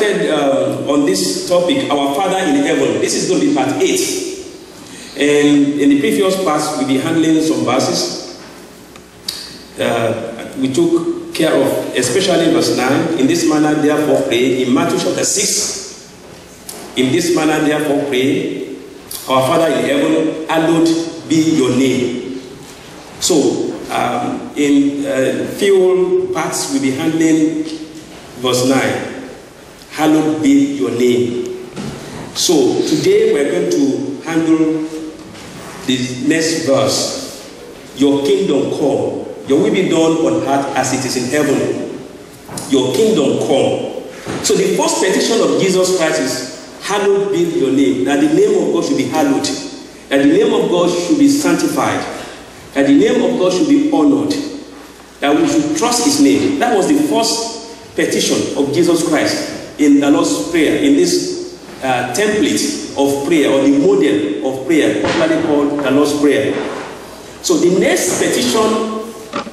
On this topic, our Father in heaven. This is going to be part 8. And in the previous parts, we'll be handling some verses. We took care of, especially verse 9. In this manner, therefore, pray. In Matthew chapter 6, in this manner, therefore, pray. Our Father in heaven, hallowed be your name. So, in few parts, we'll be handling verse 9. Hallowed be your name. So today we're going to handle the next verse. Your kingdom come. Your will be done on earth as it is in heaven. Your kingdom come. So the first petition of Jesus Christ is, hallowed be your name. That the name of God should be hallowed. That the name of God should be sanctified. That the name of God should be honored. That we should trust his name. That was the first petition of Jesus Christ in the Lord's Prayer, in this template of prayer, or the model of prayer, popularly called the Lord's Prayer. So the next petition,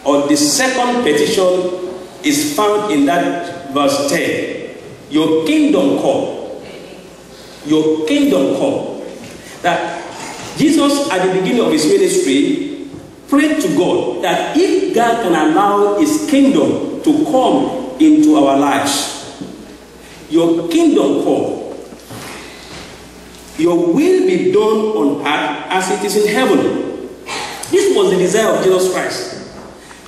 or the second petition, is found in that verse 10. Your kingdom come. Your kingdom come. That Jesus, at the beginning of his ministry, prayed to God that if God can allow his kingdom to come into our lives, your kingdom come. Your will be done on earth as it is in heaven. This was the desire of Jesus Christ.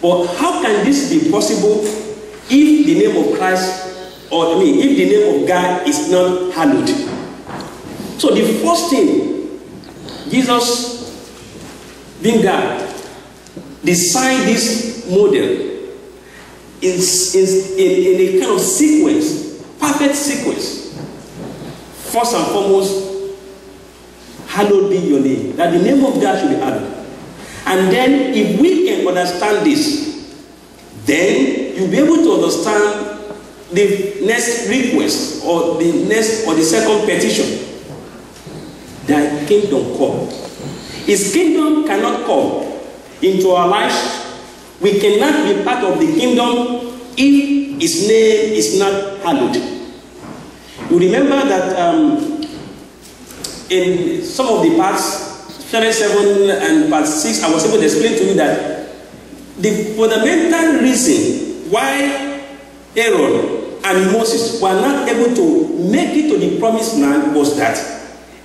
But how can this be possible if the name of Christ, if the name of God is not hallowed? So the first thing, Jesus, being God, designed this model in a kind of sequence. Perfect sequence. First and foremost, hallowed be your name. That the name of God should be hallowed. And then, if we can understand this, then you'll be able to understand the next request, or the second petition. Thy kingdom come. His kingdom cannot come into our lives. We cannot be part of the kingdom if his name is not hallowed. You remember that in some of the parts, chapter 7 and part 6, I was able to explain to you that the fundamental reason why Aaron and Moses were not able to make it to the promised land was that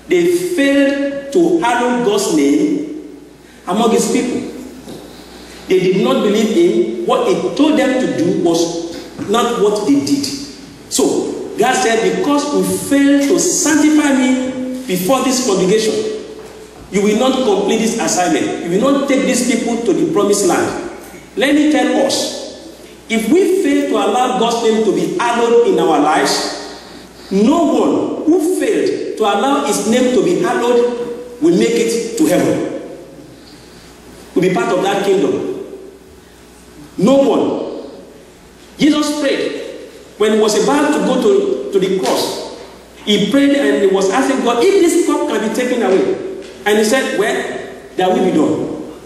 they failed to hallow God's name among his people. They did not believe him. What he told them to do was not what they did. So God said, because you failed to sanctify me before this congregation, you will not complete this assignment. You will not take these people to the promised land. Let me tell us, if we fail to allow God's name to be hallowed in our lives, no one who failed to allow his name to be hallowed will make it to heaven. Will be part of that kingdom. No one. Jesus prayed when he was about to go to the cross. He prayed and he was asking God, if this cup can be taken away. And he said, well, that will be done.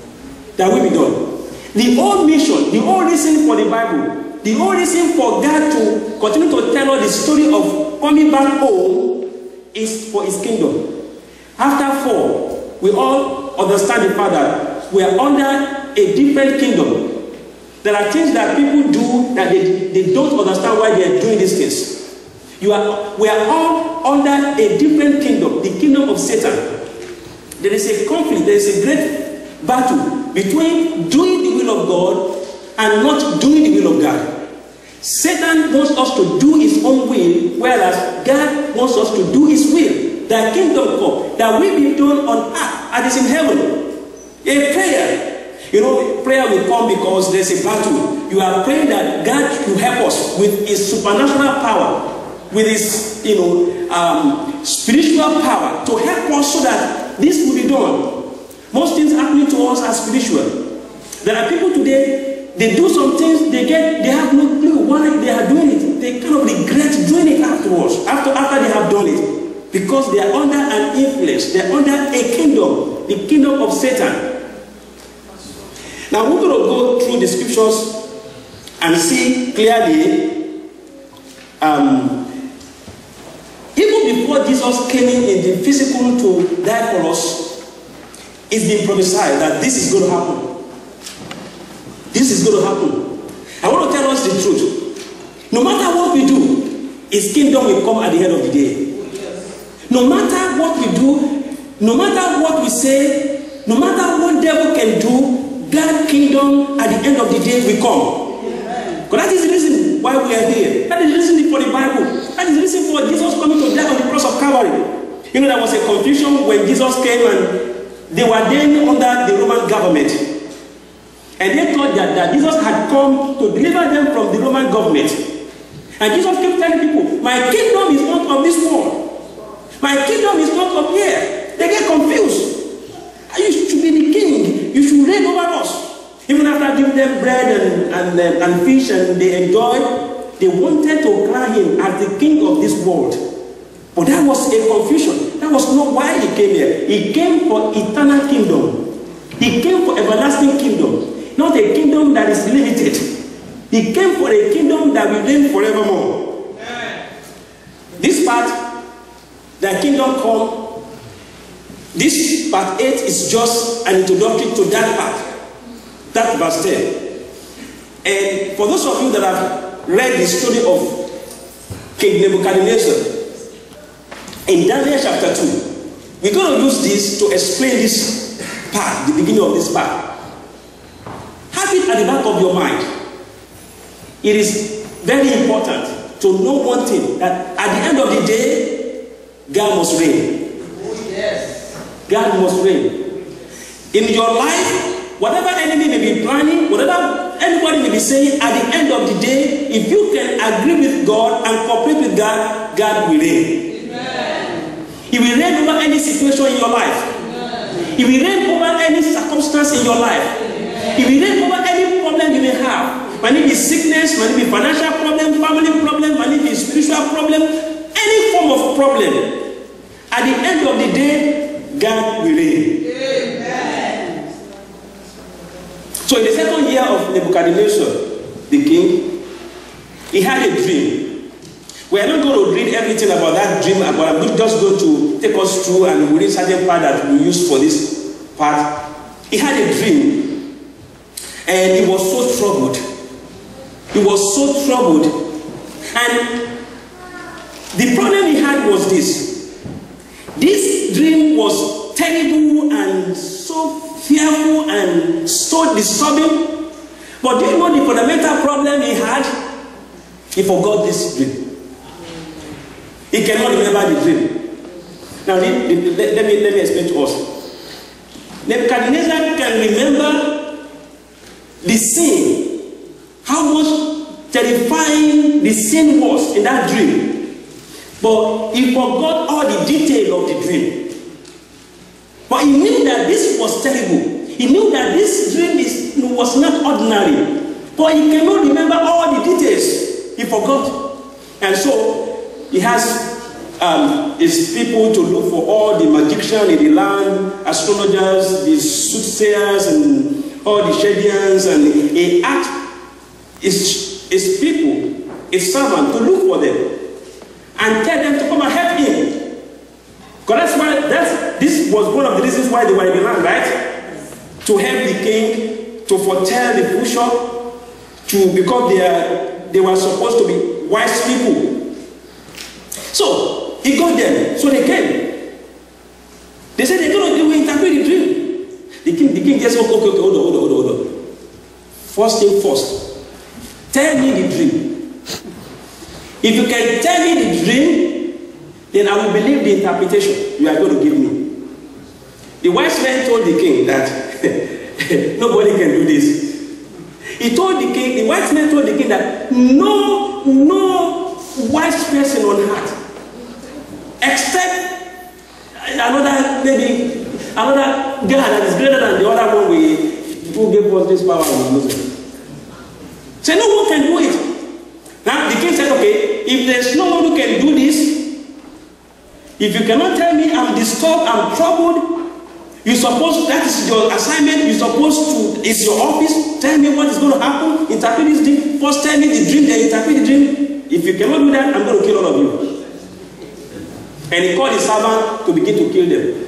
That will be done. The whole mission, the whole reason for the Bible, the whole reason for God to continue to tell us the story of coming back home is for his kingdom. After fall, we all understand the fact that we are under a different kingdom. There are things that people do that they don't understand why they are doing these things. We are all under a different kingdom, the kingdom of Satan. There is a conflict, there is a great battle between doing the will of God and not doing the will of God. Satan wants us to do his own will, whereas God wants us to do his will. Thy kingdom come, that will be done on earth as it is in heaven. A prayer. You know, prayer will come because there's a battle. You are praying that God will help us with his supernatural power, with his, spiritual power to help us so that this will be done. Most things happening to us are spiritual. There are people today, they do some things, they have no clue why they are doing it. They kind of regret doing it afterwards, after they have done it. Because they are under an influence, they are under a kingdom, the kingdom of Satan. Now we're going to go through the scriptures and see clearly Jesus came in the physical to die for us, it's been prophesied that this is going to happen. This is going to happen. I want to tell us the truth. No matter what we do, His kingdom will come at the end of the day. No matter what we do, no matter what we say, no matter what devil can do, God's kingdom at the end of the day will come. Because that is the reason why we are here. That is the reason for the Bible. That is the reason for Jesus coming to die on the cross of Calvary. You know, there was a confusion when Jesus came and they were then under the Roman government. And they thought that Jesus had come to deliver them from the Roman government. And Jesus kept telling people, my kingdom is not of this world. My kingdom is not up here. They get confused. You should be the king. You should reign over us. Even after giving them bread and fish and they enjoyed, they wanted to crown him as the king of this world. But that was a confusion. That was not why he came here. He came for eternal kingdom. He came for everlasting kingdom. Not a kingdom that is limited. He came for a kingdom that will reign forevermore. This part, the kingdom come, this part 8 is just an introduction to that part. That verse 10. And for those of you that have read the story of King Nebuchadnezzar, in Daniel chapter 2, we're going to use this to explain this part, the beginning of this part. Have it at the back of your mind. It is very important to know one thing, that at the end of the day, God must reign. Yes. God must reign. In your life, whatever enemy may be planning, whatever anybody may be saying, at the end of the day, if you can agree with God and cooperate with God, God will reign. Amen. He will reign over any situation in your life. Amen. He will reign over any circumstance in your life. Amen. He will reign over any problem you may have. Might it be sickness, might it be financial problem, family problem, might it be spiritual problem, any form of problem. At the end of the day, God will reign. Amen. So in the second year of Nebuchadnezzar, the king, he had a dream. We are not going to read everything about that dream, but I'm just going to take us through and read certain part that we use for this part. He had a dream, and he was so troubled. He was so troubled. And the problem he had was this. This dream was terrible and so fearful and so disturbing. But do you know the fundamental problem he had? He forgot this dream. He cannot remember the dream. Now let me explain to us. Nebuchadnezzar can remember the scene. How much terrifying the scene was in that dream. But he forgot all the detail of the dream. But he knew that this was terrible. He knew that this dream was not ordinary. But he cannot remember all the details. He forgot. And so he has his people to look for all the magicians in the land, astrologers, the soothsayers, and all the Chaldeans, and he asked his people, his servant, to look for them and tell them to come and help him. Because this was one of the reasons why they were in the land, right? To help the king, to foretell the future, because they were supposed to be wise people. So he got them. So they came. They said they will interpret the dream. The king just said, okay, hold on. First thing first. Tell me the dream. If you can tell me the dream, then I will believe the interpretation you are going to give me. The wise man told the king that nobody can do this. He told the king, the wise man told the king that no wise person on earth, except another God that is greater than the other one who gave us this power and wisdom. So no one can do it. Now the king said, okay, if there's no one who can do this, if you cannot tell me I'm disturbed, I'm troubled, that is your assignment, it's your office, tell me what is going to happen, interpret this dream, first tell me the dream, then interpret the dream. If you cannot do that, I'm going to kill all of you. And he called his servant to begin to kill them.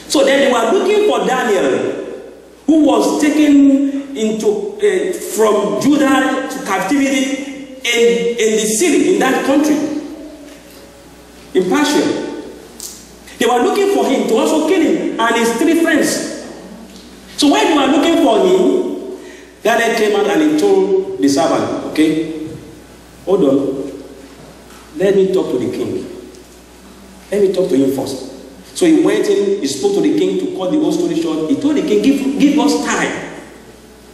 So then they were looking for Daniel, who was taken into from Judah to captivity in the city, in that country, in Persia. They were looking for him to also kill him and his 3 friends. So when they were looking for him, Daniel came out and he told the servant, okay, hold on, let me talk to the king. Let me talk to him first. So he went in, he spoke to the king to cut the whole story short. He told the king, give us time.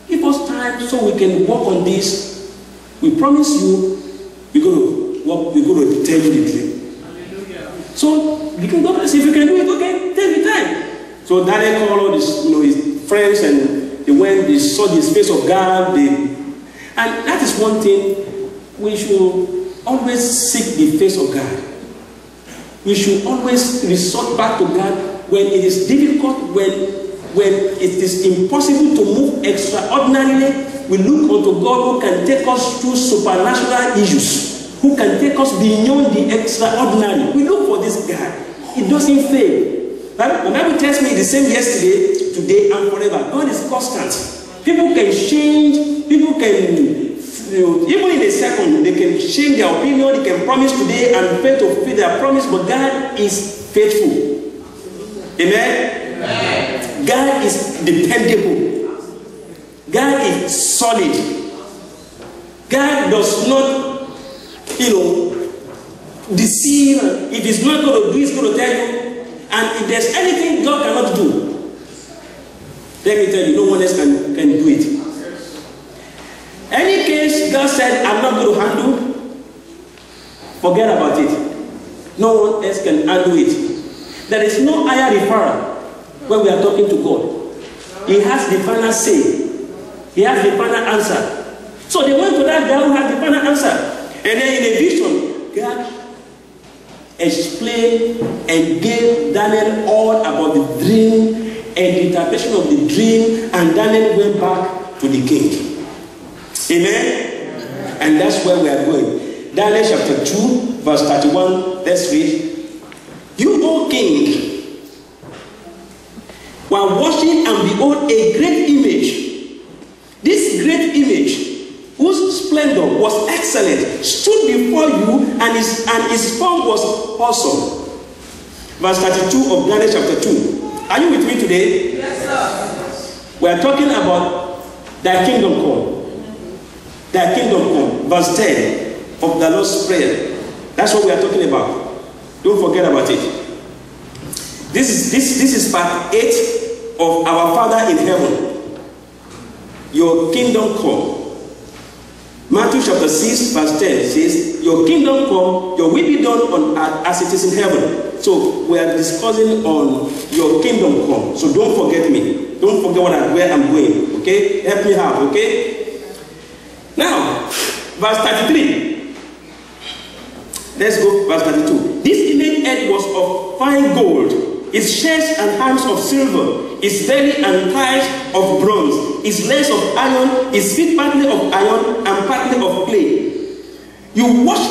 Give us time so we can work on this. We promise you, we're going to tell you the dream. Hallelujah. So the king told us, if you can do it, okay, take the time. So Daniel called all his friends, and they went, they saw the face of God. And that is one thing, we should always seek the face of God. We should always resort back to God when it is difficult, when it is impossible to move extraordinarily. We look unto God who can take us through supernatural issues, who can take us beyond the extraordinary. We look for this God. It doesn't fail. The Bible tells me the same yesterday, today, and forever. God is constant. People can change. People can, even in a second, they can change their opinion. They can promise today and fail to fulfill their promise. But God is faithful. Amen? Amen. God is dependable. God is solid. God does not, deceive. If He's not going to do, He's going to tell you. And if there's anything God cannot do, let me tell you, no one else can do it. Any case God said, I'm not going to handle, forget about it. No one else can handle it. There is no higher referral when we are talking to God. He has the final say. He has the final answer. So they went to that guy who had the final answer. And then in a vision, God explained and gave Daniel all about the dream and the interpretation of the dream, and Daniel went back to the king. Amen? Amen. And that's where we are going. Daniel chapter 2, verse 31. Let's read. You, O king, were watching, and behold, a great image. This great image, whose splendor was excellent, stood before you, and his form was awesome. Verse 32 of Daniel chapter 2. Are you with me today? Yes, sir. We are talking about thy kingdom come. Thy kingdom come. Verse 10 of the Lord's Prayer. That's what we are talking about. Don't forget about it. This is part 8 of our Father in heaven. Your kingdom come. Matthew chapter 6 verse 10 says, your kingdom come, your will be done on earth as it is in heaven. So we are discussing on your kingdom come. So don't forget me. Don't forget where I'm going. Okay? Help me out. Okay? Now, verse 33. Let's go verse 32. This image head was of fine gold. Its chest and arms of silver, its belly and thighs of bronze, its legs of iron, its feet partly of iron and partly of clay. You watched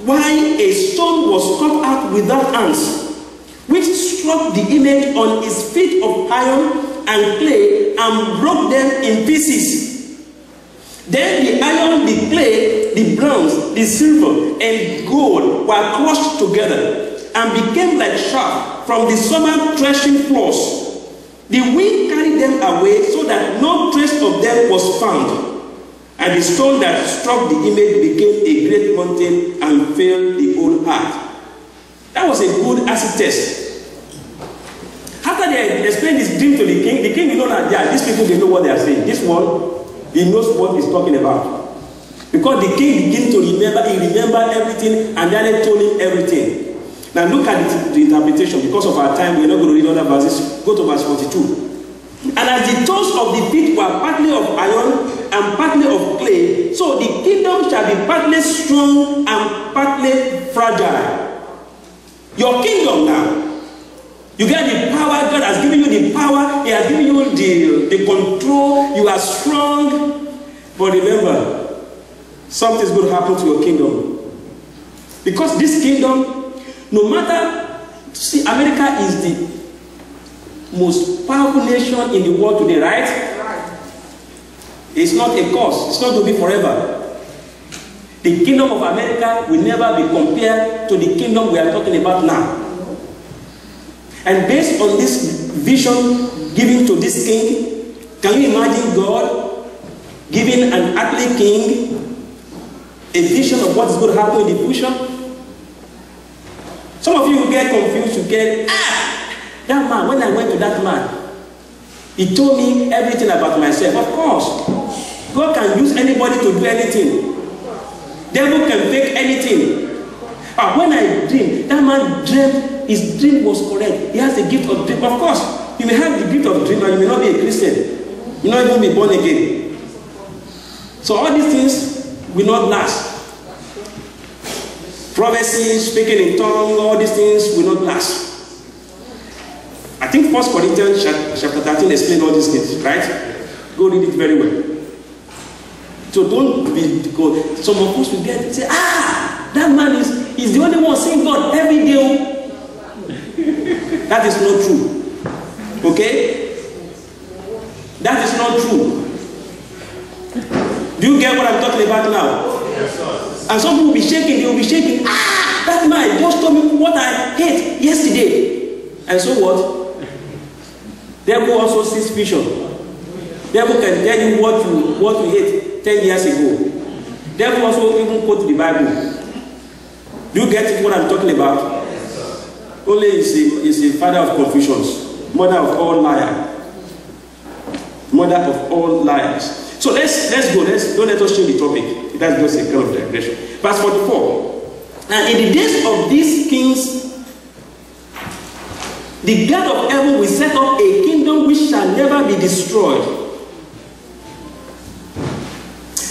while a stone was cut out without hands, which struck the image on its feet of iron and clay and broke them in pieces. Then the iron, the clay, the bronze, the silver, and gold were crushed together and became like chaff from the summer threshing floors. The wind carried them away so that no trace of them was found. And the stone that struck the image became a great mountain and filled the whole earth. That was a good acid test. After they explained this dream to the king did not know that these people, they know what they are saying. This one, he knows what he's talking about. Because the king began to remember, he remembered everything, and Daniel told him everything. Now look at the interpretation. Because of our time, we're not going to read other verses. Go to verse 42. And as the toes of the feet were partly of iron and partly of clay, so the kingdom shall be partly strong and partly fragile. Your kingdom now, you get the power. God has given you the power. He has given you the control. You are strong. But remember, something is going to happen to your kingdom. Because this kingdom, No matter, see, America is the most powerful nation in the world today, right? It's not a cause. It's not to be forever. The kingdom of America will never be compared to the kingdom we are talking about now. And based on this vision given to this king, can you imagine God giving an earthly king a vision of what is going to happen in the future? Some of you will get confused, you get, that man, when I went to that man, he told me everything about myself. Of course, God can use anybody to do anything. Devil can fake anything. When I dream, that man dreamt, his dream was correct. He has the gift of dream. Of course, you may have the gift of dream, but you may not be a Christian. You may not even be born again. So all these things will not last. Prophecy, speaking in tongues, all these things will not last. I think 1 Corinthians chapter 13 explains all these things, right? Go read it very well. So don't be, because some of us will get say, that man is the only one seeing God every day. That is not true. Okay? That is not true. Do you get what I'm talking about now? Yes, sir. And some people will be shaking, they will be shaking. That man just told me what I hate yesterday. And so what? Devil also sees vision. Devil can tell you what you hate 10 years ago. Devil also even quote the Bible. Do you get what I'm talking about? Yes, only is a father of confusions, mother of all liars. Mother of all liars. So let's go. Don't let us change the topic. That's just a kind of digression. Verse 44. And in the days of these kings, the God of heaven will set up a kingdom which shall never be destroyed.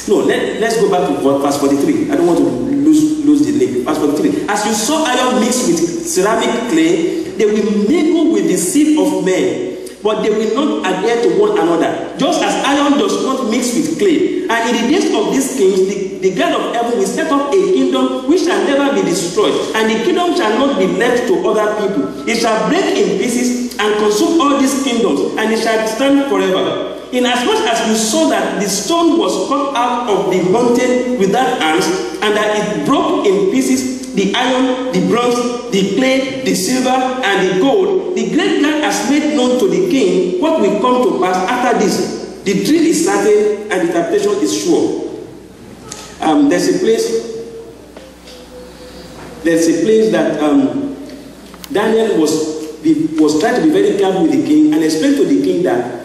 No, let's go back to verse 43. I don't want to lose the link. Verse 43. As you saw iron mixed with ceramic clay, they will mingle with the seed of men, but they will not adhere to one another, just as iron does not mix with clay. And in the days of these kings, the God of heaven will set up a kingdom which shall never be destroyed, and the kingdom shall not be left to other people. It shall break in pieces and consume all these kingdoms, and it shall stand forever. Inasmuch as you saw that the stone was cut out of the mountain without hands, and that it broke in pieces the iron, the bronze, the clay, the silver, and the gold, the great God has made known to the king what will come to pass after this. The dream is certain, and the interpretation is sure. There's a place that Daniel was trying to be very careful with the king and explain to the king that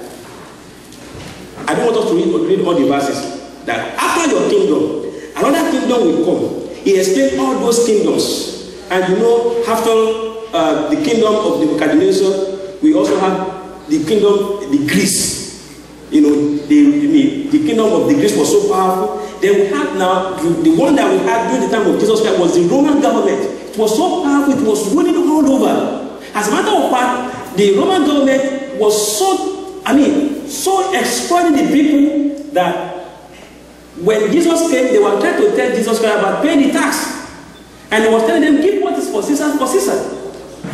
I don't want us to read all the verses. That after your kingdom, another kingdom will come. He explained all those kingdoms. And you know, after the kingdom of Nebuchadnezzar, we also have the kingdom, the Greece. You know, the kingdom of the Greece was so powerful. Then we have now, the one that we had during the time of Jesus Christ was the Roman government. It was so powerful, it was ruling all over. As a matter of fact, the Roman government was so exploiting the people that when Jesus came, they were trying to tell Jesus Christ about paying the tax. And he was telling them, give what is for Caesar, for Caesar.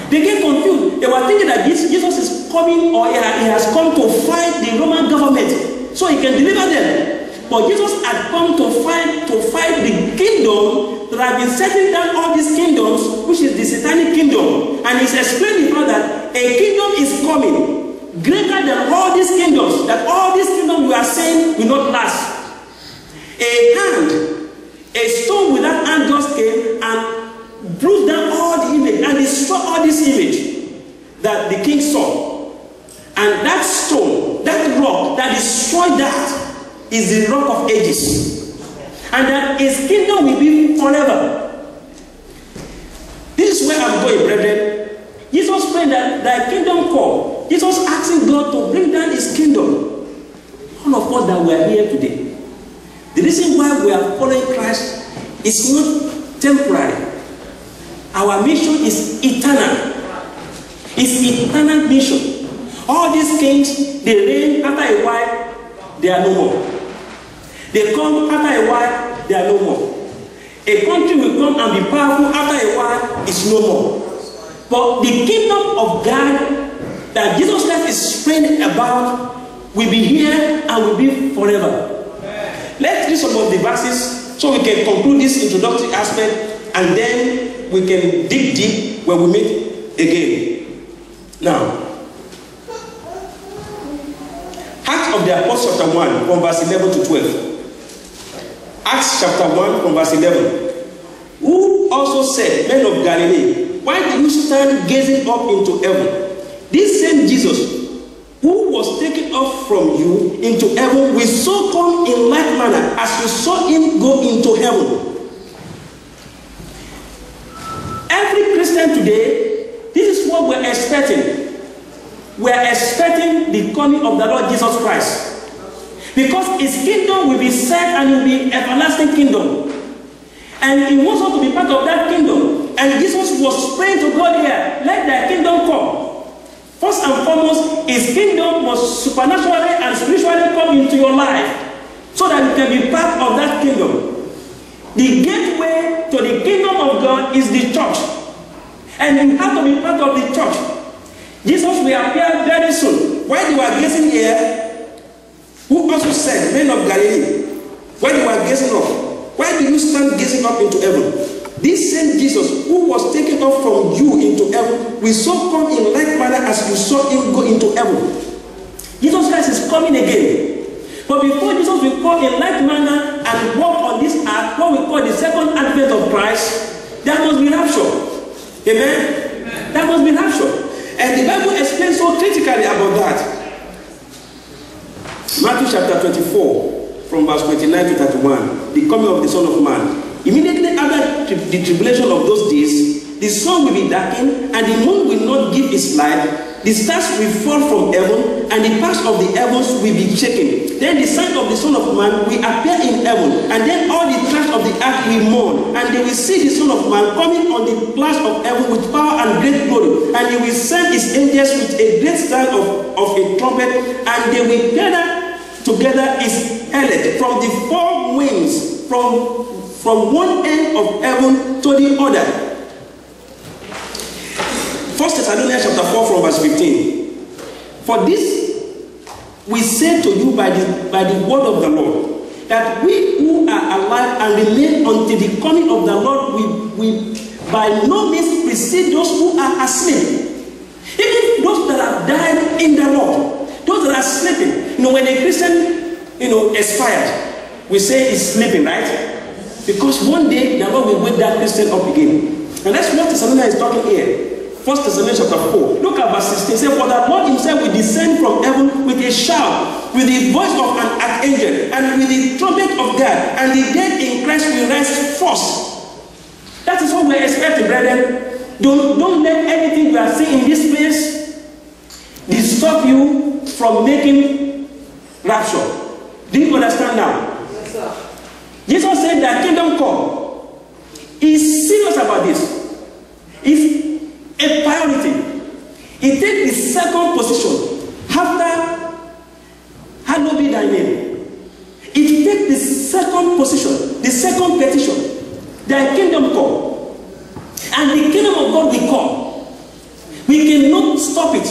They get confused. They were thinking that Jesus is coming, or he has come to fight the Roman government so he can deliver them. But Jesus had come to fight the kingdom that had been setting down all these kingdoms, which is the satanic kingdom. And he's explaining now that a kingdom is coming greater than all these kingdoms, that all these kingdoms we are saying will not last. A stone without hand just came and bruised down all the image and destroyed all this image that the king saw. And that stone, that rock that destroyed that, is the rock of ages. And that his kingdom will be forever. This is where I'm going, brethren. Jesus prayed that thy kingdom come. Jesus asking God to bring down his kingdom. All of us that we are here today. The reason why we are following Christ is not temporary. Our mission is eternal. It's eternal mission. All these kings, they reign, after a while, they are no more. They come, after a while, they are no more. A country will come and be powerful, after a while, it's no more. But the kingdom of God that Jesus Christ is praying about will be here and will be forever. Let's read some of the verses so we can conclude this introductory aspect, and then we can dig deep when we meet again. Now, Acts of the Apostles chapter 1 from verse 11 to 12. Acts chapter 1 from verse 11. Who also said, Men of Galilee, why do you stand gazing up into heaven? This same Jesus, who was taken up from you into heaven, will so come in like manner as you saw him go into heaven. Every Christian today, this is what we're expecting. We're expecting the coming of the Lord Jesus Christ. Because his kingdom will be set and it will be everlasting kingdom. And he wants us to be part of that kingdom. And Jesus was praying to God here, let thy kingdom come. First and foremost, his kingdom must supernaturally and spiritually come into your life so that you can be part of that kingdom. The gateway to the kingdom of God is the church. And you have to be part of the church. Jesus will appear very soon. While they were gazing here, who also said, Men of Galilee, while they were gazing up, why do you stand gazing up into heaven? This same Jesus, who was taken up from you into heaven, will so come in like manner as you saw him go into heaven. Jesus Christ is coming again. But before Jesus will come in like manner and walk on this earth, what we call the second advent of Christ, there must be rapture. Amen? There must be rapture. And the Bible explains so critically about that. Matthew chapter 24, from verse 29 to 31, the coming of the Son of Man. Immediately after the tribulation of those days, the sun will be darkened, and the moon will not give its light. The stars will fall from heaven, and the parts of the heavens will be shaken. Then the sign of the Son of Man will appear in heaven, and then all the tribes of the earth will mourn, and they will see the Son of Man coming on the clouds of heaven with power and great glory. And he will send his angels with a great sound of a trumpet, and they will gather together his elect from the four winds, from one end of heaven to the other. 1 Thessalonians chapter 4 from verse 15. For this we say to you by the word of the Lord, that we who are alive and remain until the coming of the Lord will by no means precede those who are asleep. Even those that have died in the Lord, those that are sleeping. You know, when a Christian, expired, we say he's sleeping, right? Because one day the Lord will wake that Christian up again. And that's what Thessalonians is talking here. 1 Thessalonians chapter 4. Look at verse 16. It says, For the Lord himself will descend from heaven with a shout, with the voice of an archangel, and with the trumpet of God, and the dead in Christ will rise first. That is what we are expecting, brethren. Don't let anything we are seeing in this place disturb you from making rapture. Do you understand now? Yes, sir. Jesus said that kingdom come. He's serious about this. It's a priority. He takes the second position after hallowed be thy name. He takes the second position, the second petition. Thy kingdom come. And the kingdom of God will come. We cannot stop it.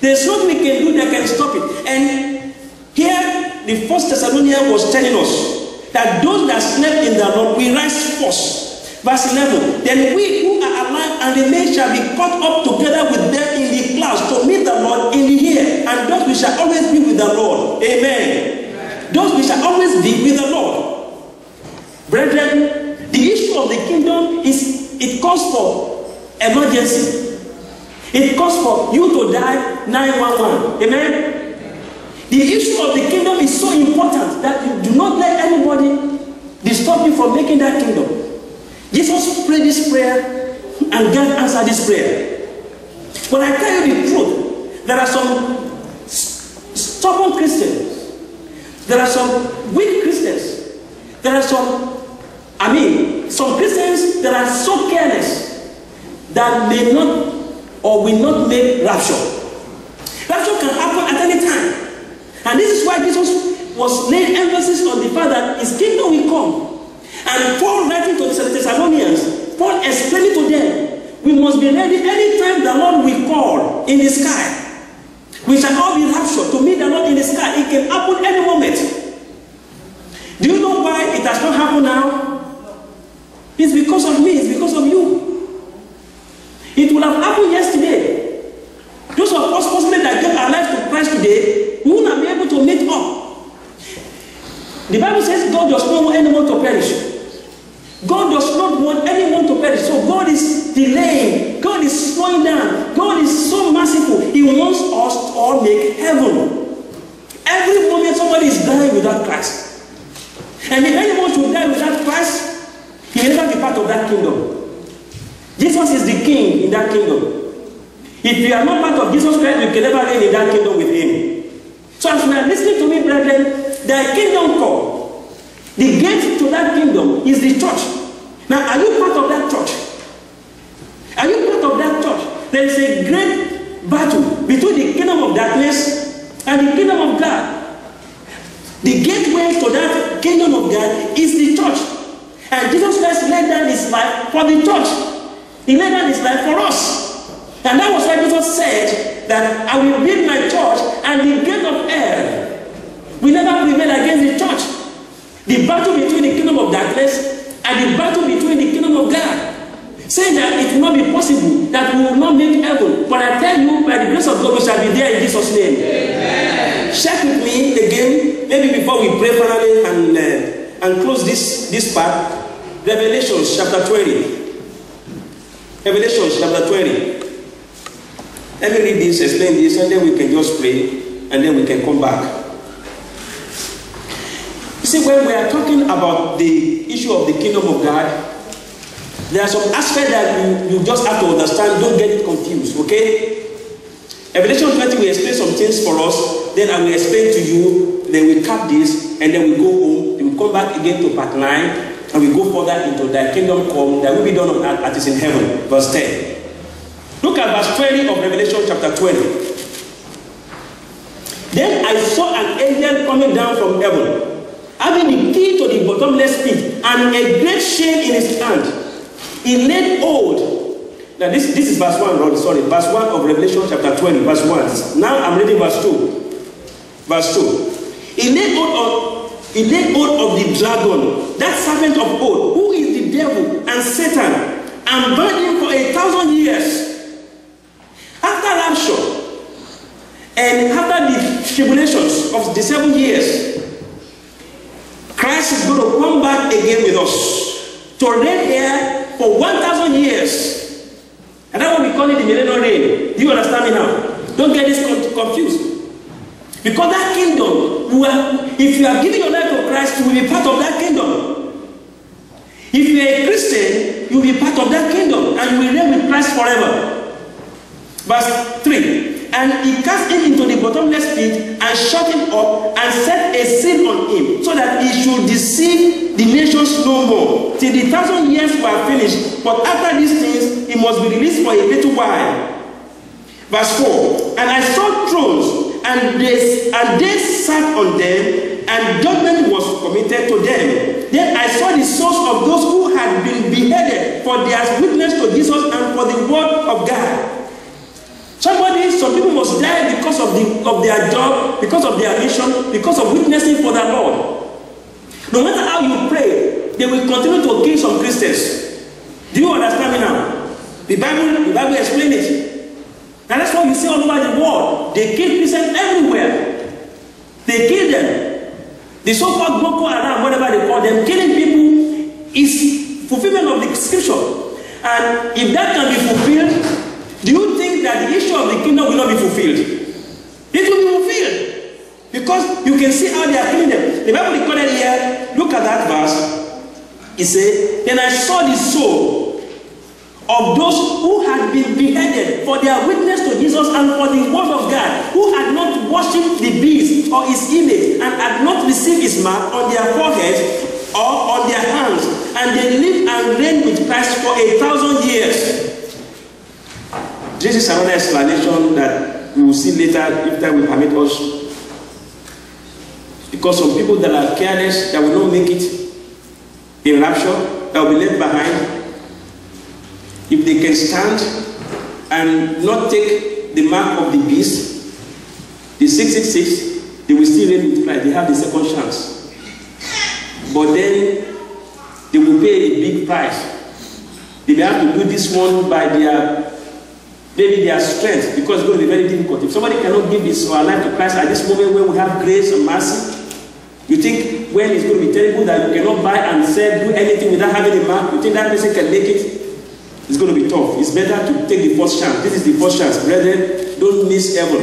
There's nothing we can do that can stop it. And here the First Thessalonians was telling us that those that slept in the Lord will rise first. Verse 11. Then we who are alive and remain shall be caught up together with them in the clouds to meet the Lord in the air. And thus we shall always be with the Lord. Amen. Thus we shall always be with the Lord. Brethren, the issue of the kingdom is, it calls for emergency. It calls for you to die 911. Amen. The issue of the kingdom is so important that you do not let anybody disturb you from making that kingdom. Jesus prayed this prayer and God answered this prayer. But I tell you the truth, there are some stubborn Christians, there are some weak Christians, there are some Christians that are so careless that may not or will not make rapture. Rapture can happen at any time. And this is why Jesus was laying emphasis on the fact that his kingdom will come. And Paul writing to the Thessalonians, Paul explaining to them, we must be ready anytime the Lord will call in the sky. We shall all be raptured to meet the Lord in the sky. It can happen any moment. Do you know why it has not happened now? It's because of me. It's because of you. It would have happened yesterday. Those of us possibly that gave our life to Christ today, we will not be able to meet up. The Bible says God does not want anyone to perish. God does not want anyone to perish. So God is delaying. God is slowing down. God is so merciful. He wants us to all make heaven. Every moment somebody is dying without Christ. And if anyone should die without Christ, he will never be part of that kingdom. Jesus is the king in that kingdom. If you are not part of Jesus Christ, you can never reign in that kingdom with him. So as you are listening to me, brethren, the kingdom come. The gate to that kingdom is the church. Now, are you part of that church? Are you part of that church? There is a great battle between the kingdom of darkness and the kingdom of God. The gateway to that kingdom of God is the church. And Jesus Christ laid down his life for the church. He laid down his life for us. And that was why Jesus said that I will build my church and the gate of hell will never prevail against the church. The battle between the kingdom of darkness and the battle between the kingdom of God. Saying that it will not be possible, that we will not make heaven. But I tell you, by the grace of God, we shall be there in Jesus' name. Amen. Check with me again, maybe before we pray finally and close this part. Revelation chapter 20. Revelation chapter 20. Let me read this, explain this, and then we can just pray, and then we can come back. You see, when we are talking about the issue of the kingdom of God, there are some aspects that you just have to understand. Don't get it confused, okay? Revelation 20 will explain some things for us, then I will explain to you, then we cap this, and then we go home, then we come back again to part 9, and we go further into the kingdom come that will be done as is in heaven. Verse 10. Look at verse 20 of Revelation chapter 20. Then I saw an angel coming down from heaven, having the key to the bottomless pit, and a great chain in his hand. He laid hold. Now this is verse 1, sorry, verse 1 of Revelation chapter 20, verse 1. Now I'm reading verse 2. Verse 2. He laid hold of the dragon, that serpent of old, who is the devil and Satan, and bound him for 1,000 years. After rapture, and after the tribulations of the 7 years, Christ is going to come back again with us to reign here for 1,000 years. And that's what we call it the millennial reign. Do you understand me now? Don't get this confused. Because that kingdom, if you are giving your life to Christ, you will be part of that kingdom. If you are a Christian, you will be part of that kingdom, and you will reign with Christ forever. Verse 3. And he cast him into the bottomless pit and shut him up and set a seal on him, so that he should deceive the nations no more, till the 1,000 years were finished. But after these things, he must be released for a little while. Verse 4. And I saw thrones, and they sat on them, and judgment was committed to them. Then I saw the souls of those who had been beheaded for their witness to Jesus and for the word of God. Some people must die because of their job, because of their mission, because of witnessing for the Lord. No matter how you pray, they will continue to kill some Christians. Do you understand me now? The Bible explains it. And that's what you see all over the world. They kill Christians everywhere. They kill them. The so-called Boko Haram, whatever they call them, killing people is fulfillment of the scripture. And if that can be fulfilled, do you think that the issue of the kingdom will not be fulfilled? It will be fulfilled. Because you can see how they are killing them. The Bible recorded here, look at that verse. It says, then I saw the soul of those who had been beheaded for their witness to Jesus and for the word of God, who had not worshipped the beast or his image, and had not received his mark on their foreheads or on their hands. And they lived and reigned with Christ for 1,000 years. This is another explanation that we will see later if time will permit us. Because some people that are careless, that will not make it, in rapture that will be left behind, if they can stand and not take the mark of the beast, the 666, they will still reign with Christ. They have the second chance. But then they will pay a big price. They will have to do this one by maybe their strength, because it's going to be very difficult. If somebody cannot give his or her life to Christ at this moment when we have grace and mercy, you think when it's going to be terrible that you cannot buy and sell, do anything without having a mark, you think that person can make it? It's going to be tough. It's better to take the first chance. This is the first chance. Brethren, don't miss heaven.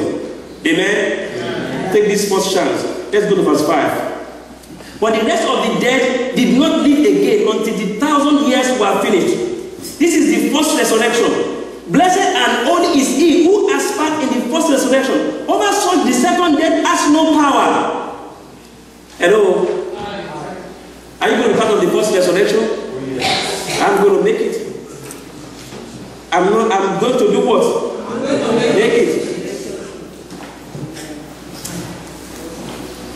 Amen? Amen. Take this first chance. Let's go to verse 5. But the rest of the dead did not live again until the 1,000 years were finished. This is the first resurrection. Blessed and holy is he who has part in the first resurrection. Over such the second death has no power. Hello? Are you going to be part of the first resurrection? Yes. I'm going to make it. I'm going to do what? Make it.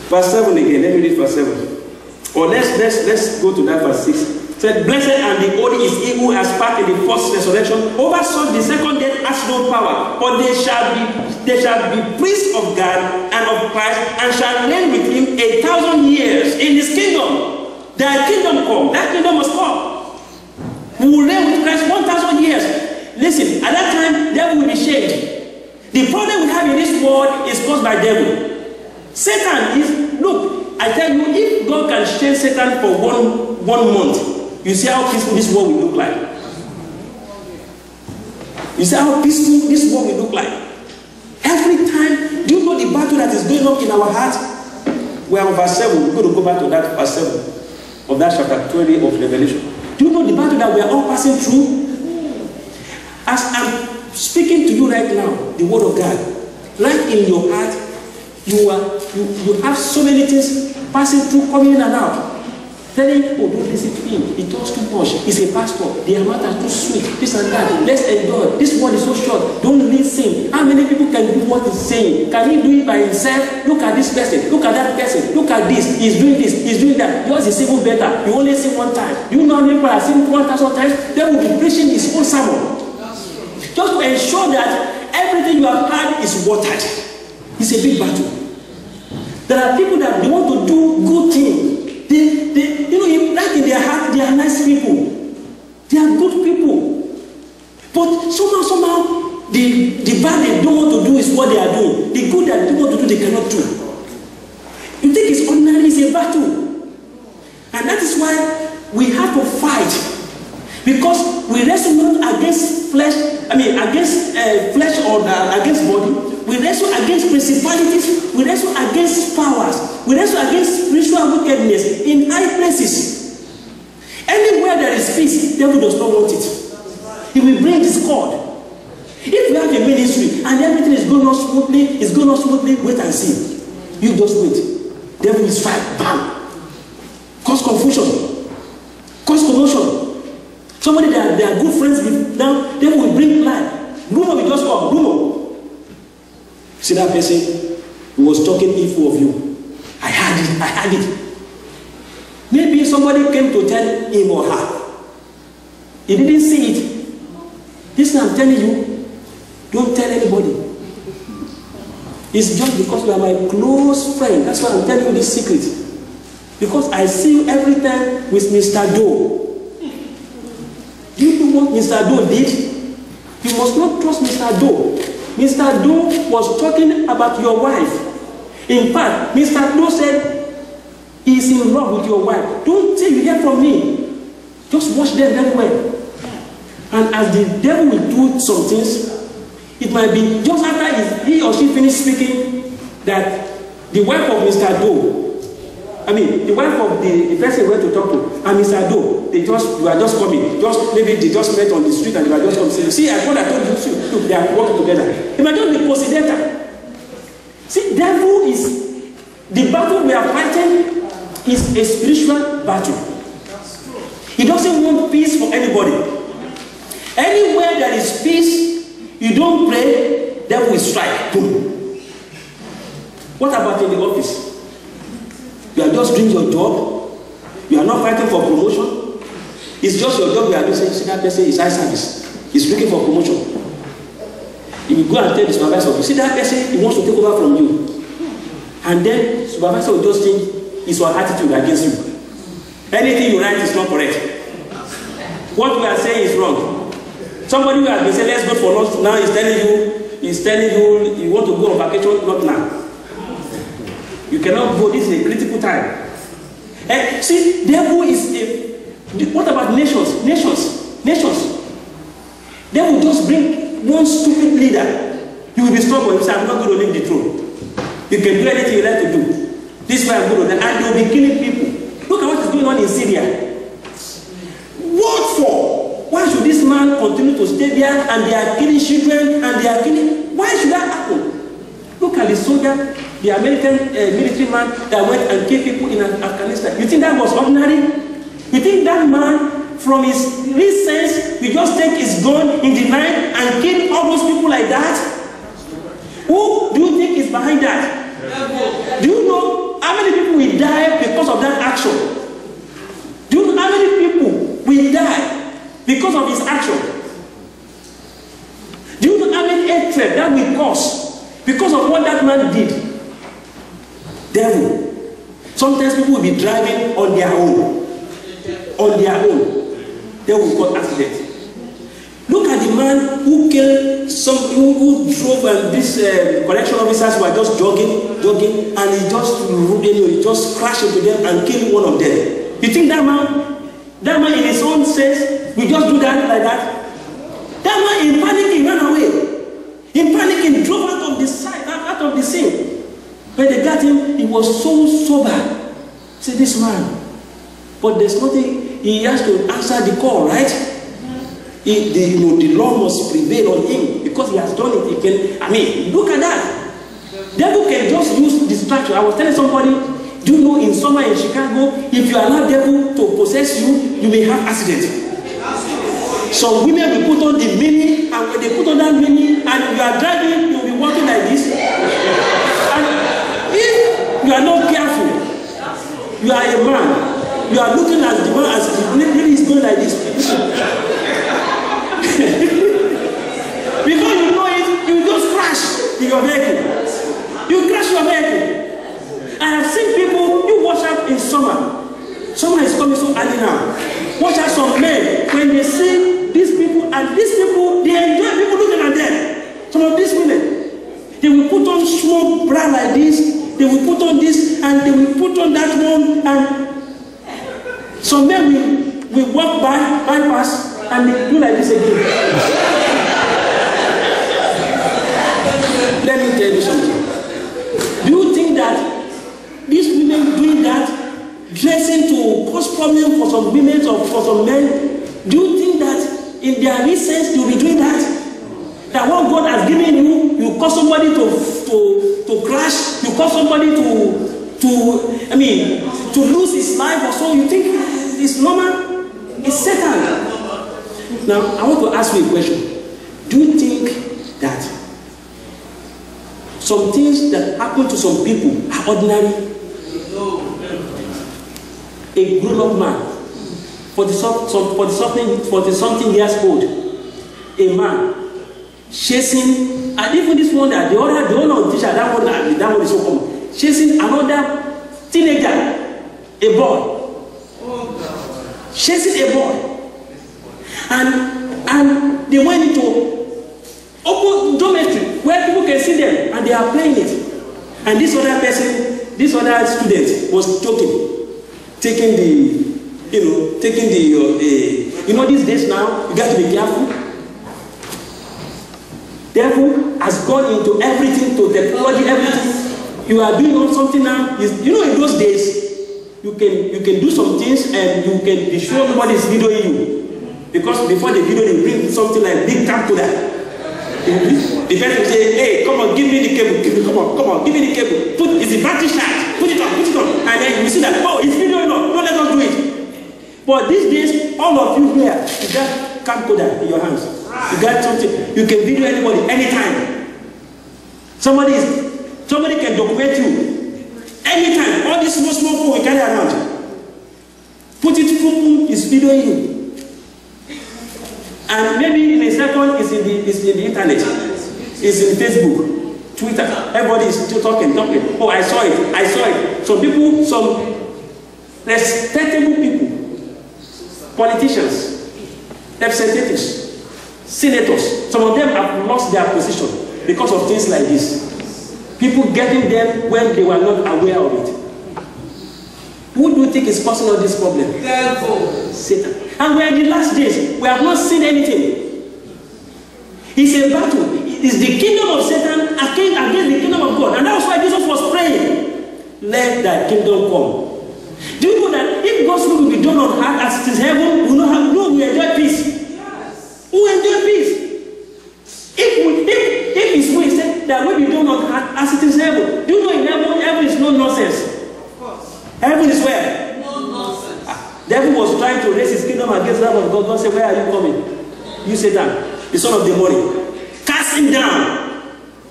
Verse 7 again. Let me read verse 7. Or let's go to that verse 6. Said, blessed and the holy is he who has part in the first resurrection. Over such the second death has no power, but they shall be priests of God and of Christ, and shall reign with him 1,000 years in his kingdom. Thy kingdom come. That kingdom must come. We will reign with Christ 1,000 years. Listen, at that time, devil will be shamed. The problem we have in this world is caused by devil. Satan is, look, I tell you, if God can shame Satan for one month, you see how peaceful this world will look like. You see how peaceful this world will look like. Every time, do you know the battle that is going on in our heart? We are on verse 7. We're going to go back to that verse 7 of that chapter 20 of Revelation. Do you know the battle that we are all passing through? As I'm speaking to you right now, the word of God, right in your heart, you have so many things passing through, coming in and out. Telling people, don't listen to him. He talks too much. He's a pastor. The amount is too sweet. This and that. Let's enjoy. This word is so short. Don't listen. How many people can do what he's saying? Can he do it by himself? Look at this person. Look at that person. Look at this. He's doing this. He's doing that. Yours is even better. You only sing one time. You know how many people are singing 1,000 times? They will be preaching his own sermon. Just to ensure that everything you have heard is watered. It's a big battle. There are people that they want to do good things. You know, right in their heart, they are nice people. They are good people. But somehow, the bad they don't want to do is what they are doing. The good that they want to do, they cannot do. You think it's ordinary, it's a battle. And that is why we have to fight. Because we wrestle not against flesh, against flesh or against body. We wrestle against principalities. We wrestle against powers. We wrestle against spiritual wickedness in high places. Anywhere there is peace, the devil does not want it. He will bring discord. If we have a ministry and everything is going on smoothly, wait and see. You just wait. Devil will strike, bam. Cause confusion. Cause commotion. Somebody that they are good friends with now, devil will bring lie. Rumor will just come. Rumor. See that person who was talking evil of you. I had it. Maybe somebody came to tell him or her. He didn't see it. This I'm telling you, don't tell anybody. It's just because you are my close friend. That's why I'm telling you this secret. Because I see you every time with Mr. Doe. Do you know what Mr. Doe did? You must not trust Mr. Doe. Mr. Doe was talking about your wife. In fact, Mr. Doe said he's in love with your wife. Don't say you hear from me. Just watch them very well. And as the devil will do some things, it might be just after he or she finished speaking that the wife of Mr. Doe, the wife of the person who went to talk to, and Mr. Doe, you are just coming. Maybe they just met on the street and they were just coming. Saying, see, I told you, look, they are working together. It might just be coincidental. See, devil is, the battle we are fighting is a spiritual battle. He doesn't want peace for anybody. Anywhere there is peace, you don't pray, devil will strike. Boom. What about in the office? You are just doing your job. You are not fighting for promotion. It's just your job. You are doing. See that person is high service. He's looking for promotion. If you go and tell the supervisor, you see that person, he wants to take over from you. And then supervisor will just change his or her attitude against you. Anything you write is not correct. What we are saying is wrong. Somebody who has been saying, let's go for lunch, now he's telling you, you want to go on vacation, not now. You cannot go, this is a critical time. And see, devil is what about nations? Nations. They will just bring one stupid leader. You will be stubborn. You say, I'm not going to leave the throne. You can do anything you like to do. This is why I'm going to die. And they will be killing people. Look at what is going on in Syria. What for? Why should this man continue to stay there and they are killing children and they are killing? Why should that happen? Look at the soldier, the American military man that went and killed people in Afghanistan. You think that was ordinary? You think that man, from his sense, will just take his gun in the night and kill all those people like that? Who do you think is behind that? Do you know how many people will die because of that action? Do you know how many people will die because of his action? Do you know how many hatred that will cause because of what that man did? Devil. Sometimes people will be driving on their own. They will cause accident. Look at the man who killed who drove, and these correction officers were just jogging, and he just crashed into them and killed one of them. You think that man in his own sense will just do that like that? That man in panic, he ran away. In panic, he drove out of the scene. When they got him, he was so sober. Say, this man. But there's nothing, he has to answer the call, right? The law must prevail on him because he has done it. Look at that. Devil can just use distraction. I was telling somebody, do you know in summer in Chicago, if you allow devil to possess you, you may have accident. Some women will put on the mini, and when they put on that mini, and you are driving, you will be walking like this. And if you are not careful, you are a man. You are looking at the man as the lady is going like this. Before you know it, you just crash in your vehicle. You crash your vehicle. I have seen people, you watch out in summer. Summer is coming so early now. Watch out some men, when they see these people, and these people, they enjoy people looking at them. Some of these women, they will put on small bra like this, they will put on this, and they will put on that one, and some men will walk bypass, and they do like this again. Let me tell you something. Do you think that these women doing that, dressing to cause problem for some women or for some men, do you think that in their reasons to be doing that? That what God has given you, you cause somebody to crash, you cause somebody to lose his life or so, you think it's normal? It's Satan. Now, I want to ask you a question. Do you think that some things that happen to some people are ordinary? A grown-up man, 40-something years old, a man chasing, and even this one that the other teacher, that one is so common, chasing another teenager, a boy, chasing a boy. And they went into open dormitory where people can see them and they are playing it. And this other person, this other student was joking, taking these days now, you got to be careful. Devil has gone into everything, to technology, everything. You are doing something now. You know, in those days, you can do some things and you can be sure nobody is videoing you. Because before the video, they bring something like big camcorder. The person will say, hey, come on, give me the cable. Come on, give me the cable. It's the battery charge. Put it on. And then you see that, oh, it's videoing. No, let us do it. But these days, all of you here, you got camcorder in your hands. You got something. You can video anybody, anytime. Somebody can document you. Anytime. All this small phone we carry around. Put it, it's videoing you. And maybe in a second, it's in the internet. It's in Facebook, Twitter. Everybody is still talking. Oh, I saw it. Some people, some respectable people, politicians, representatives, senators, some of them have lost their position because of things like this. People getting them when they were not aware of it. Who do you think is causing all this problem? Satan. And we are in the last days. We have not seen anything. It's a battle. It's the kingdom of Satan against the kingdom of God. And that's why Jesus was praying. Let thy kingdom come. Do you know that if God's will will be done on earth as it is heaven, we know we enjoy peace. Yes. We enjoy peace. If his will said that will be done on earth as it is heaven, do you know in heaven is no nonsense? Of course. Heaven is where? No nonsense. Devil was trying to raise his kingdom against that of God. God said, where are you coming? You Satan, the son of the morning. Cast him down.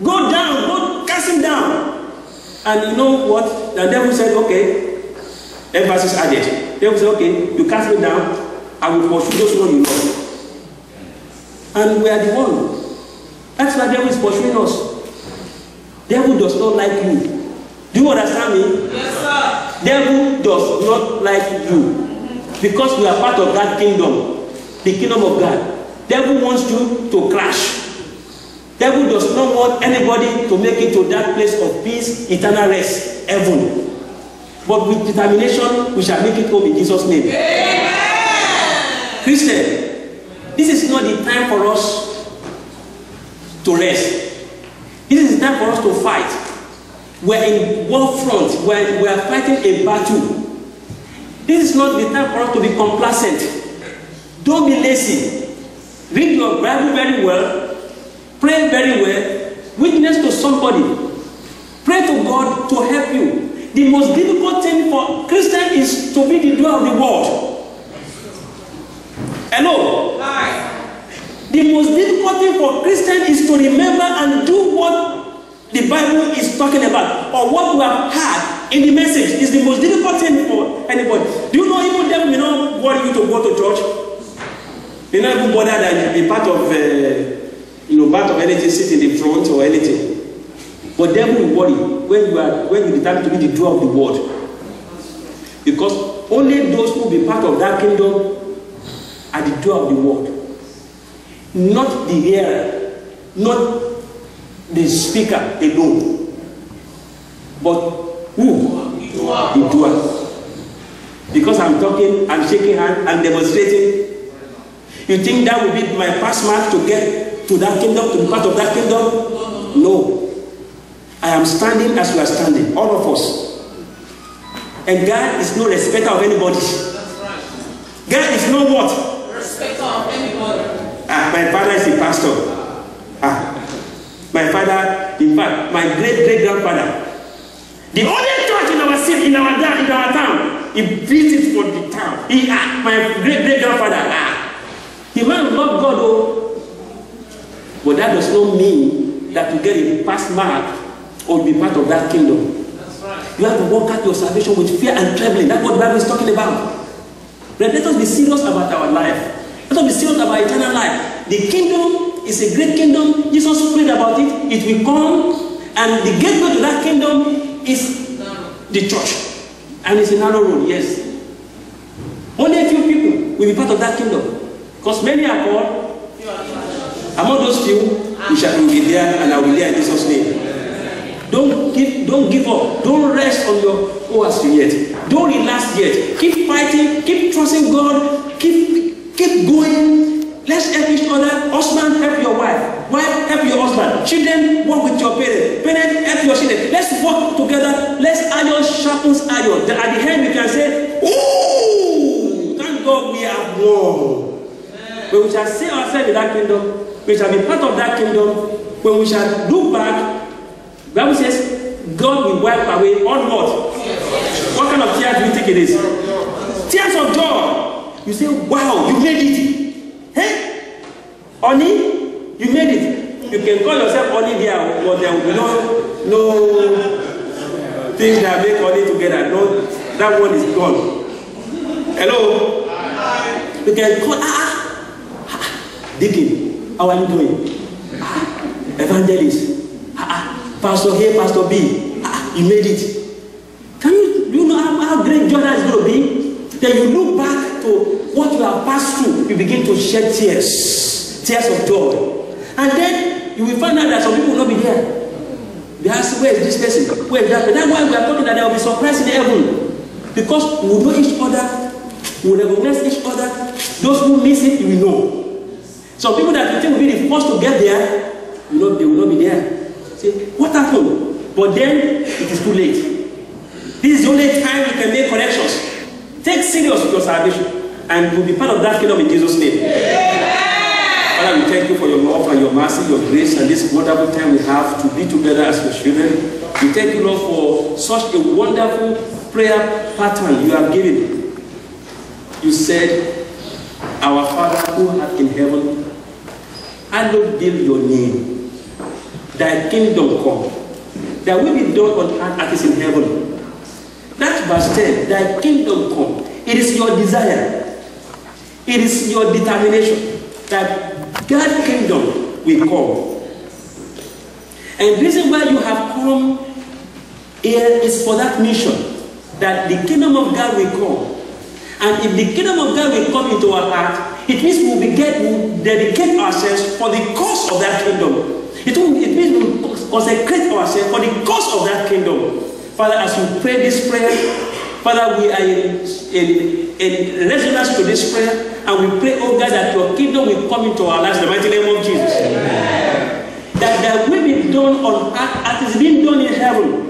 Go down. Go cast him down. And you know what? The devil said, okay. Emphasis added. Devil said, okay, you cast me down. I will pursue those who you love. And we are the one. That's why the devil is pursuing us. Devil does not like you. Do you understand me? Yes, sir. Devil does not like you. Because we are part of that kingdom. The kingdom of God. Devil wants you to crash. Devil does not want anybody to make it to that place of peace, eternal rest, heaven. But with determination, we shall make it home in Jesus' name. Amen. Christian, this is not the time for us to rest. This is the time for us to fight. We're in war front. We're fighting a battle. This is not the time for us to be complacent. Don't be lazy. Read your Bible very well. Pray very well. Witness to somebody. Pray to God to help you. The most difficult thing for Christians is to be the doer of the word. Hello? Hi. The most difficult thing for Christians is to remember and do what the Bible is talking about, or what we have heard in the message. Is the most difficult thing for anybody. Do you know even them may not want you to go to church? They not even bother that you be part of part of anything, sit in the front or anything. But devil will worry when you determine to be the doer of the word. Because only those who will be part of that kingdom are the doer of the word. Not the hearer, not the speaker alone. But who? The doer. Because I'm talking, I'm shaking hands, I'm demonstrating. You think that will be my pass mark to get to that kingdom, to be part of that kingdom? No. I am standing as we are standing, all of us. And God is no respecter of anybody. That's right. God is no what? Respecter of anybody. My father is a pastor. My father, in fact, my great-great-grandfather. The only church in our city, in our town, he built it for the town. My great-great-grandfather. The man loved God, oh. But that does not mean that you get a pass mark or be part of that kingdom. That's right. You have to work out your salvation with fear and trembling. That's what the Bible is talking about. Let us be serious about our life. Let us be serious about eternal life. The kingdom is a great kingdom. Jesus prayed about it. It will come. And the gateway to that kingdom is the church. And it's a narrow road, yes. Only a few people will be part of that kingdom. Because many are called. Among those few, we shall be there, and I will be there in Jesus' name. Don't give up. Don't rest on your oars yet. Don't relax yet. Keep fighting. Keep trusting God. Keep going. Let's help each other. Husband, help your wife. Wife, help your husband. Children, work with your parents. Parents, help your children. Let's work together. Let's iron sharpens iron. Then at the end, we can say, "Ooh, thank God we have won." When we shall see ourselves in that kingdom, we shall be part of that kingdom. When we shall look back, the Bible says, God will wipe away all what? What kind of tears do you think it is? Tears of joy. You say, wow, you made it. Hey, honey, you made it. You can call yourself honey there, but there will be no things that make honey together. No, that one is gone. Hello? You can call, Deacon, how are you doing? Evangelist, Pastor A, Pastor B, you made it. Do you know how great joy that is going to be? Then you look back to what you have passed through, you begin to shed tears of joy. And then you will find out that some people will not be there. They ask, where is this person? Where is that? But that's why we are talking that there will be surprise in heaven. Because we will know each other, we will recognize each other. Those who miss it, you will know. Some people that you think will be the first to get there, they will not be there. Say, what happened? But then it is too late. This is the only time you can make corrections. Take serious with your salvation, and you'll be part of that kingdom in Jesus' name. Father, we thank you for your love and your mercy, your grace, and this wonderful time we have to be together as your children. We thank you, Lord, for such a wonderful prayer pattern you have given. You said, our Father who art in heaven, hallowed be your name. Thy kingdom come. Thy will be done on earth as it is in heaven. That's verse 10. Thy kingdom come. It is your desire. It is your determination that God's kingdom will come. And the reason why you have come here is for that mission, that the kingdom of God will come. And if the kingdom of God will come into our heart, it means we will dedicate ourselves for the cause of that kingdom. It means we will consecrate ourselves for the cause of that kingdom. Father, as we pray this prayer, Father, we are in resonance to this prayer, and we pray, oh God, that your kingdom will come into our lives in the mighty name of Jesus. Amen. That thy will be done on earth as is being done in heaven.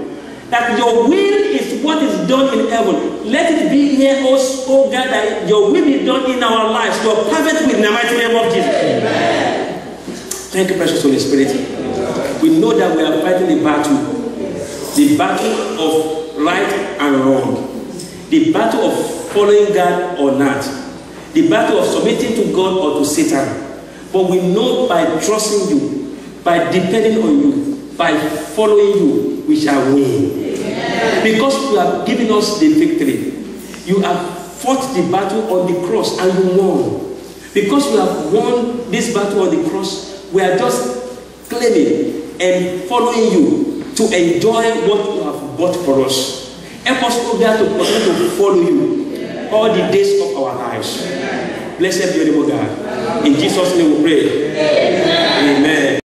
That your will is what is done in heaven. Let it be here, oh God, that your will be done in our lives. Your perfect will in the mighty name of Jesus. Amen. Thank you, precious Holy Spirit. We know that we are fighting the battle. The battle of right and wrong. The battle of following God or not. The battle of submitting to God or to Satan. But we know by trusting you, by depending on you, by following you, we shall win. Amen. Because you have given us the victory. You have fought the battle on the cross and you won. Because you have won this battle on the cross, we are just claiming and following you to enjoy what you have bought for us. Help us, O God, to continue to follow you all the days of our lives. Blessed be your name, O God. In Jesus' name we pray. Amen.